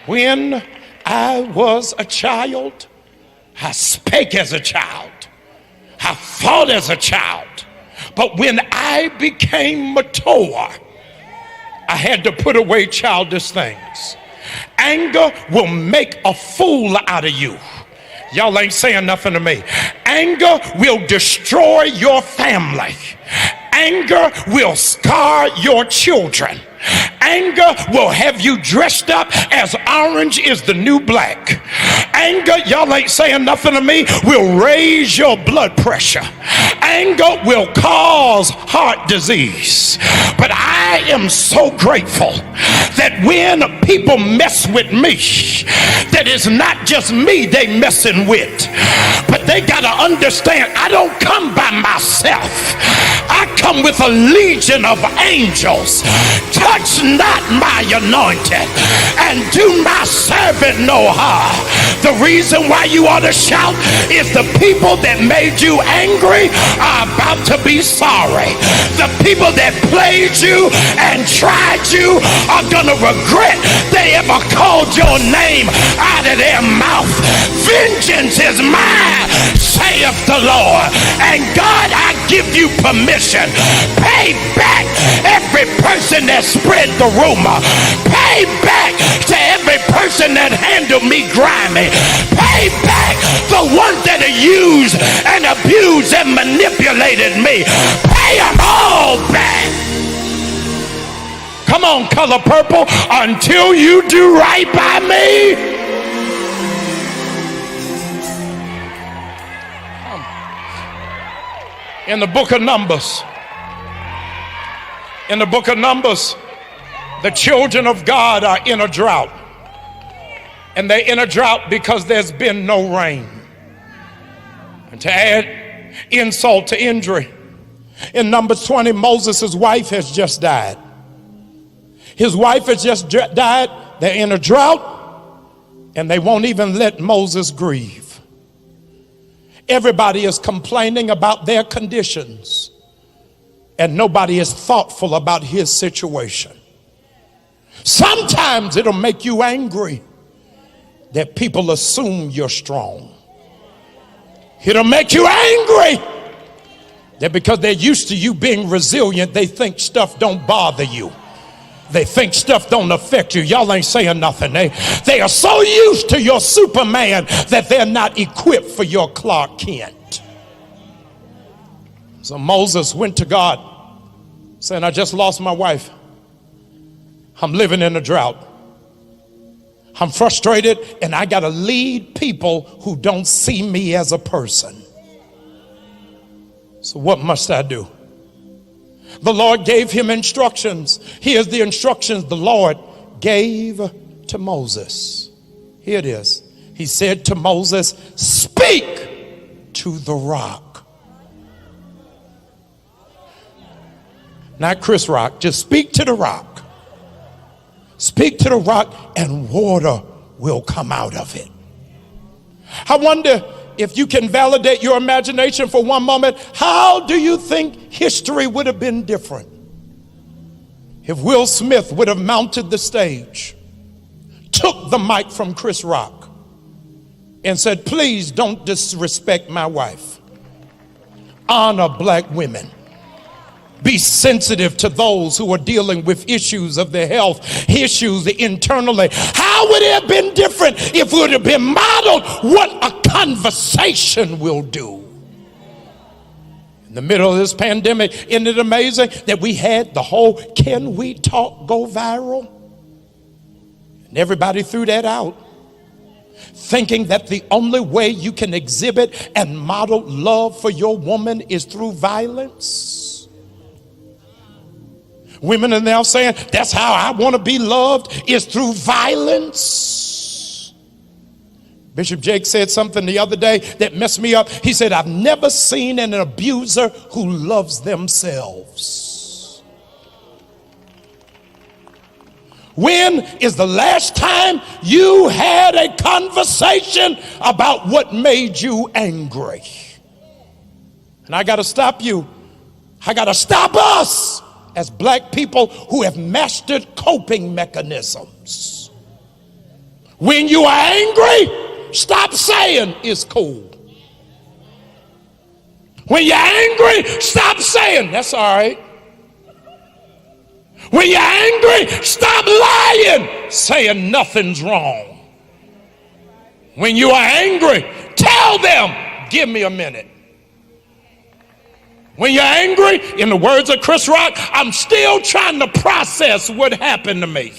When I was a child, I spake as a child. I thought as a child. But when I became mature, I had to put away childish things. Anger will make a fool out of you. Y'all ain't saying nothing to me. Anger will destroy your family. Anger will scar your children. Anger will have you dressed up as orange is the new black. Anger, y'all ain't saying nothing to me, will raise your blood pressure. Anger will cause heart disease. But I am so grateful that when people mess with me, that it's not just me they messing with, but they gotta understand I don't come by myself. I come with a legion of angels. Touch not my anointed and do my servant no harm. The reason why you ought to shout is the people that made you angry are about to be sorry. The people that played you and tried you are gonna regret they ever called your name out of their mouth. Vengeance is mine, saith the Lord. And God, I give you permission. Pay back every person that spread the rumor. Pay back to every person that handled me grimy. Pay back the ones that used and abused and manipulated me. Pay them all back. Come on, Color Purple, until you do right by me. In the book of Numbers, the children of God are in a drought. And they're in a drought because there's been no rain. And to add insult to injury, in Numbers 20, Moses' wife has just died. His wife has just died. They're in a drought, and they won't even let Moses grieve. Everybody is complaining about their conditions, and nobody is thoughtful about his situation. Sometimes it'll make you angry that people assume you're strong. It'll make you angry that because they're used to you being resilient, they think stuff don't bother you. They think stuff don't affect you. Y'all ain't saying nothing. They are so used to your Superman that they're not equipped for your Clark Kent. So Moses went to God saying, I just lost my wife. I'm living in a drought. I'm frustrated, and I got to lead people who don't see me as a person. So what must I do? The Lord gave him instructions. Here's the instructions the Lord gave to Moses. Here it is. He said to Moses, speak to the rock. Not Chris Rock, just speak to the rock. Speak to the rock and water will come out of it. I wonder if you can validate your imagination for one moment, how do you think history would have been different if Will Smith would have mounted the stage, took the mic from Chris Rock, and said, please don't disrespect my wife. Honor black women. Be sensitive to those who are dealing with issues of their health, issues internally. How would it have been different if it would have been modeled what a conversation will do? In the middle of this pandemic, isn't it amazing that we had the whole Can We Talk go viral? And everybody threw that out, thinking that the only way you can exhibit and model love for your woman is through violence. Women are now saying, that's how I want to be loved, is through violence. Bishop Jake said something the other day that messed me up. He said, I've never seen an abuser who loves themselves. When is the last time you had a conversation about what made you angry? And I got to stop you. I got to stop us as black people who have mastered coping mechanisms. When you are angry, stop saying it's cool. When you're angry, stop saying that's all right. When you're angry, stop lying, saying nothing's wrong. When you are angry, tell them, give me a minute. When you're angry, in the words of Chris Rock, I'm still trying to process what happened to me.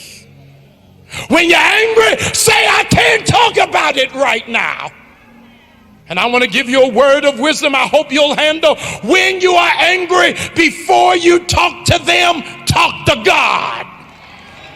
When you're angry, say I can't talk about it right now. And I want to give you a word of wisdom I hope you'll handle. When you are angry, before you talk to them, talk to God.